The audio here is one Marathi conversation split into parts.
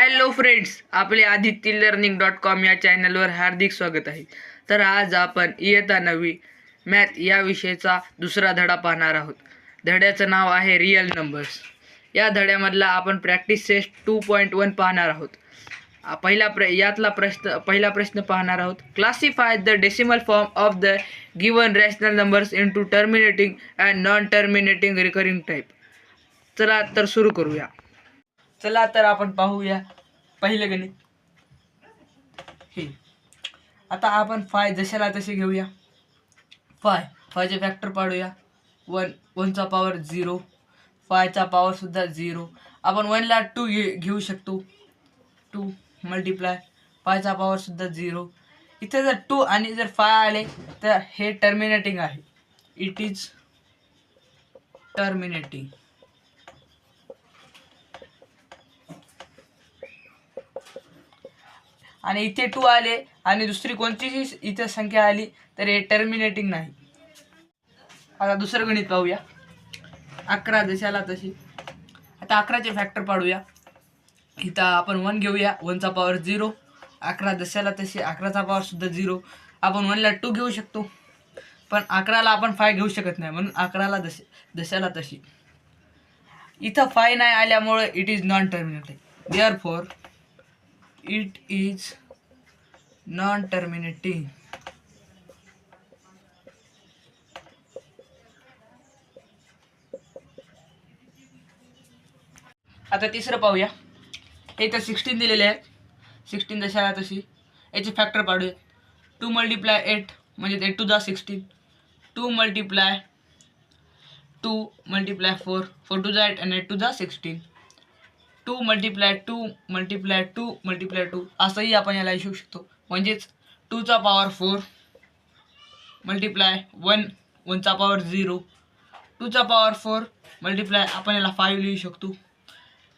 हॅलो फ्रेंड्स, आपले adityllearning.com या चॅनलवर हार्दिक स्वागत आहे. तर आज आपण इयत्ता 9वी मॅथ या विषयाचा दुसरा धडा पाहणार आहोत. धड्याचं नाव आहे रियल नंबर्स. या धड्यामधला आपण प्रॅक्टिस सेट 2.1 पाहणार आहोत. पहिला प्रश्न पाहणार आहोत. Classify the decimal form of the given rational numbers into terminating and non terminating recurring type. चला तर सुरू करूया. चला तर आपण पाहूया पहिलं गणित हे. आता आपण फाय जशाला तसे घेऊया. फायचे फॅक्टर पाडूया. 1चा पॉवर 0, 5चा पॉवर सुद्धा 0. आपण 1ला 2 घेऊ शकतो. 2 मल्टिप्लाय 5चा पॉवर सुद्धा 0. इथे जर 2 आणि जर 5 आले तर हे टर्मिनेटिंग आहे. It is terminating. आणि इथे 2 आले आणि दुसरी कोणतीही इथे संख्या आली तर हे टर्मिनेटिंग नाही. आता दुसरं गणित पाहूया. 11 जशाला तशी. आता 11चे फॅक्टर पाडूया. इथं आपण 1 घेऊया. 1चा पॉवर 0. 11 जशाला तशी. 11चा पॉवर सुद्धा 0. आपण 1ला 2 घेऊ शकतो, पण 11ला आपण 5 घेऊ शकत नाही, म्हणून 11ला जशाला तशी. इथं 5 नाही आल्यामुळे it is non terminating. Therefore it is non-terminating. आता तिसरं पाहूया. हे तर 16 दिलेले आहे. 16 जशाला तशी. याचे फॅक्टर पाडूया. 2 मल्टिप्लाय 8 म्हणजे 8 to the 16. 2 multiply 2 multiply 4, 4 to the 8 आणि 8 to the 16. 2 multiply 2 multiply 2 multiply 2 असंही आपण याला लिहू शकतो. म्हणजेच 2चा पॉवर 4 मल्टिप्लाय 1चा पॉवर 0. 2चा पॉवर 4 मल्टिप्लाय आपण याला 5 लिहू शकतो.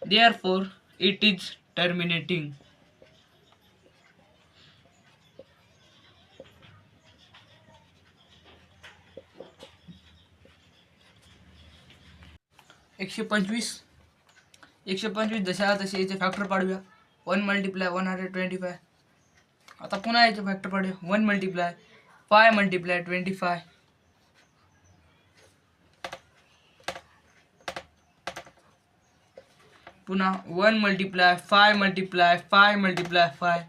Therefore it is terminating. एकशे पंचवीस जशाला तसे याचे फॅक्टर पाडूया. 1 मल्टिप्लाय 125. आता पुन्हा याचे फॅक्टर पाडूया. 1 multiply 5 multiply 25. पुन्हा 1 मल्टिप्लाय 5 मल्टिप्लाय 5 मल्टिप्लाय 5.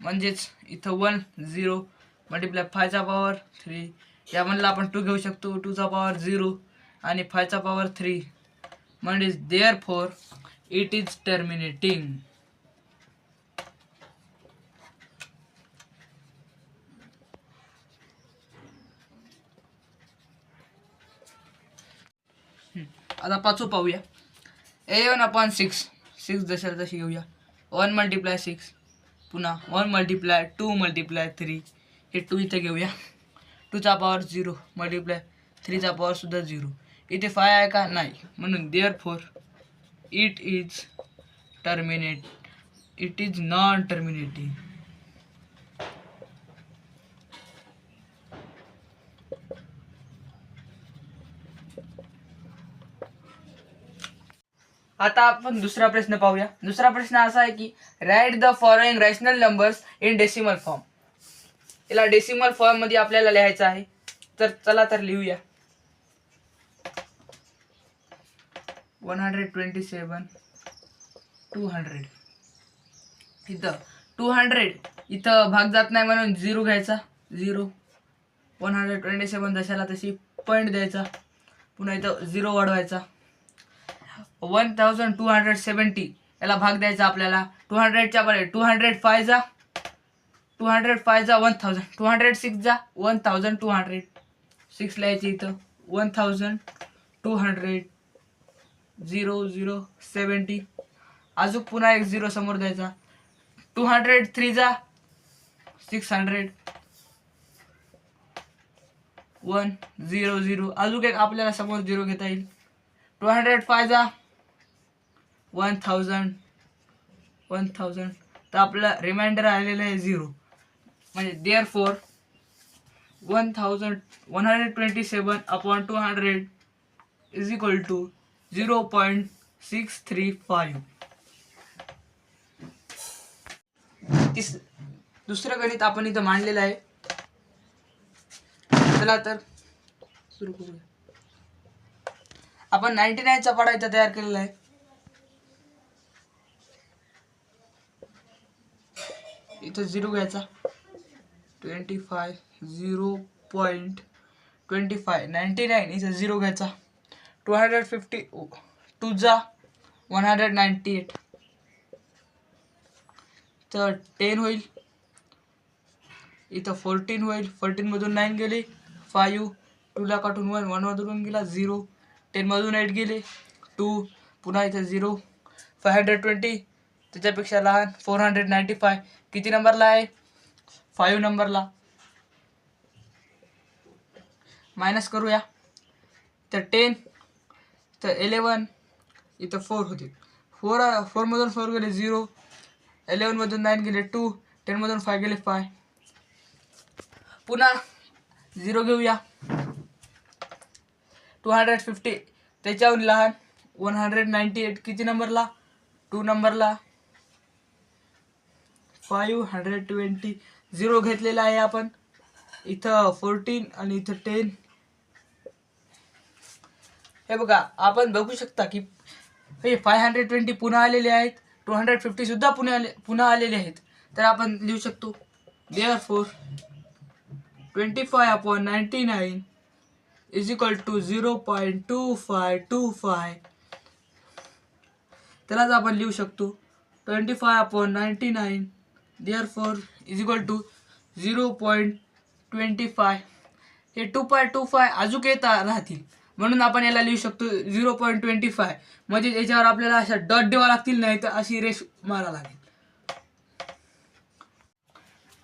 म्हणजेच इथं 1 0 मल्टिप्लाय 5चा पॉवर 3. यामधला आपण 2 घेऊ शकतो. 2चा पॉवर 0 आणि 5चा पॉवर 3. म्हणजेच देअरफॉर it is terminating. आता पाचवं पाहूया. 11/6. 6 जशाला तशी घेऊया. 1 मल्टिप्लाय 6. पुन्हा 1 मल्टिप्लाय 2 मल्टिप्लाय 3. हे 2 इथे घेऊया. 2चा पॉवर 0 मल्टिप्लाय 3चा पॉवर सुद्धा 0. इथे 5 आहे का? नाही, म्हणून therefore it is terminate. It is non-terminating. आता आपण दुसरा प्रश्न पाहूया. दुसरा प्रश्न असा आहे की write the following rational numbers in decimal form. याला डेसिमल फॉर्म मध्ये आपल्याला लिहायचं आहे. तर चला तर लिहूया. 127 200. इथं 200 इथं भाग जात नाही म्हणून 0 घ्यायचा. 0. 127 जशाला तशी पॉईंट द्यायचा. पुन्हा इथं 0 वाढवायचा. 1270 याला भाग द्यायचा आपल्याला. 200च्या बरोबर 205 जा 1000. 206 जा 1200. 6 लिहायची इथं. 1200 0 0 70. अजून पुन्हा एक 0 समोर द्यायचा. 203 जा 600. 1 0 0. अजून एक आपल्याला समोर 0 घेता येईल. 205 जा 1000. तर आपला रिमाइंडर आलेला आहे 0. म्हणजे देअरफॉर 127/200 इज इक्वल टू 0.635. दुसरं गणित आपण इथं मांडलेलं आहे. चला तर सुरू करूया. आपण 99चा पाडा इथं तयार केलेला आहे. इथं 0 घ्यायचा. 25 0.25 99 इथं 0 घ्यायचा. 250 2 जा 198 तर 10 होईल. इथं 14 होईल. 14 मधून 9 गेले 5. 2 ला काढून 1 1 मधून गेला 0. 10 मधून 8 गेले 2. पुन्हा इथं 0. 520 त्याच्यापेक्षा लहान 495 किती नंबरला आहे? 5 नंबरला. मायनस करूया. तर 10 तर 11 इथं 4 होते. 4 मधून 4 गेले 0. 11 मधून 9 गेले 2. 10 मधून 5 गेले 5. पुन्हा 0 घेऊया. 250 त्याच्याहून लहान 198 किती नंबरला? 2 नंबरला. 520 0 घेतलेला आहे आपण. इथं 14 आणि इथं 10. हे बघा आपण बघू शकता की हे 520 पुन्हा आलेले आहेत. 250 सुद्धा पुन्हा आलेले आहेत. तर आपण लिहू शकतो therefore 25/99 is equal to 0.2525. त्यालाच आपण लिहू शकतो 25/99 therefore is equal to 0.25. हे 2.25 अजून येत राहतील म्हणून आपण याला लिहू शकतो 0.25. म्हणजे याच्यावर आपल्याला अशा डॉट द्यावा लागतील, नाही तर अशी रेष मारा लागेल.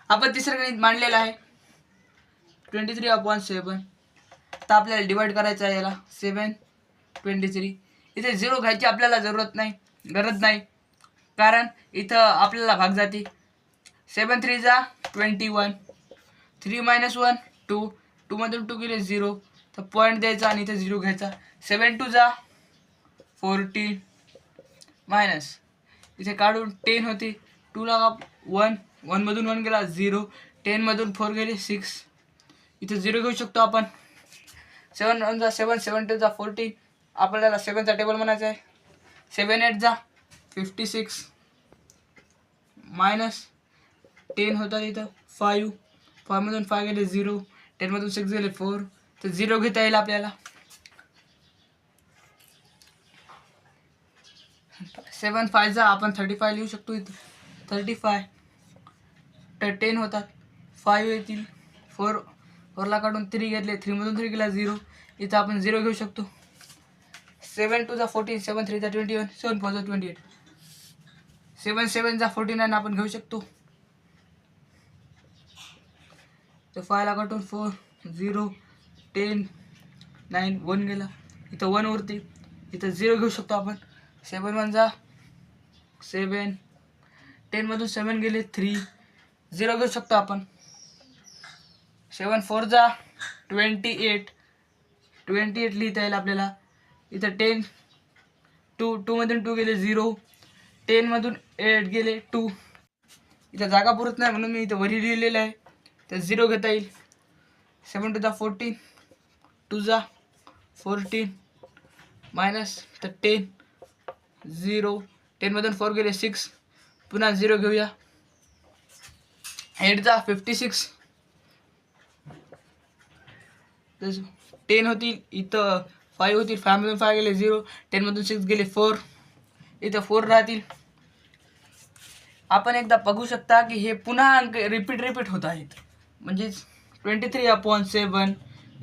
आपण तिसरं गणित मांडलेलं आहे 23/7. तर आपल्याला डिवाइड करायचं आहे याला 7 23. इथे 0 घ्यायची आपल्याला गरज नाही कारण इथं आपल्याला भाग जाते. 7 3 जा 21. 3 - 1 2. 2 मधून 2 गेले 0. तर पॉईंट द्यायचा आणि इथे 0 घ्यायचा. 7 2 जा 14 मायनस इथे काढून 10 होते. 2 ला 1 1 मधून 1 गेला 0. 10 मधून 4 गेले 6. इथे 0 घेऊ शकतो आपण. 7 1 जा 7 7 2 जा 14. आपल्याला 7चा टेबल म्हणायचा आहे. 7 8 जा 56 मायनस 10 होता इथं 5. 5 मधून 5 गेले 0. 10 मधून 6 गेले 4. तर 0 घेता येईल आपल्याला. 7 5 जा आपण 35 लिहू शकतो इथं 35. तर 10 होतात 5 येतील. 4 ला काढून 3 घेतले. 3 मधून 3 गेला 0. इथं आपण 0 घेऊ शकतो. 7 2 जा 14. 7 3 जा 21. 7 4 जा 28. 7 7 जा 49 आपण घेऊ शकतो. तर 5 ला काढून 4 0 10 9 1 गेला. इथं 1 उरते. इथं 0 घेऊ शकतो आपण. 7 1 जा 7. 10 मधून 7 गेले 3. 0 घेऊ शकतो आपण. 7 4 जा 28. 28 लिहिता येईल आपल्याला. इथं 10 2 मधून 2 गेले 0. 10 मधून 8 गेले 2. इथं जागा पुरत नाही म्हणून मी इथं वरी लिहिलेलं आहे. तर 0 घेता येईल. 7 2 जा 14. 2 जा 14 मायनस तर 10 0. 10 मधून 4 गेले 6. पुन्हा 0 घेऊया. 8 जा 56. 10 होतील. इथं 5 होतील. 5 मधून 5 गेले 0. 10 मधून 6 गेले 4. इथं 4 राहतील. आपण एकदा बघू शकता की हे पुन्हा अंक रिपीट होत आहेत. म्हणजेच 23/7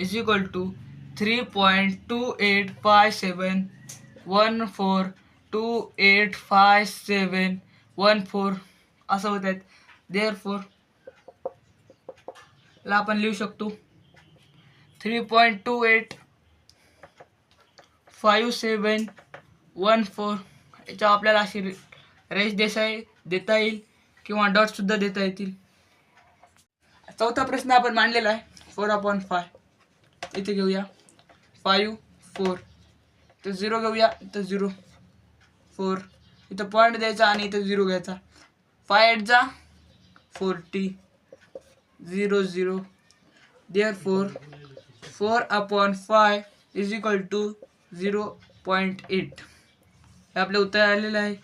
इज इक्वल टू 3.285714285714 असं होत आहेत. देअरफॉर ला आपण लिहू शकतो 3.285714. याच्या आपल्याला अशी रेष देता येईल किंवा डॉट सुद्धा देता येतील. चौथा प्रश्न आपण मांडलेला आहे 4/5. इथे घेऊया 5 4. तर 0 घेऊया. इथं 0 4. इथं पॉईंट द्यायचा आणि इथं 0 घ्यायचा. 5 8 जा 40 0 0. Therefore 4/5 is equal to 0.8. हे आपलं उत्तर आलेलं आहे.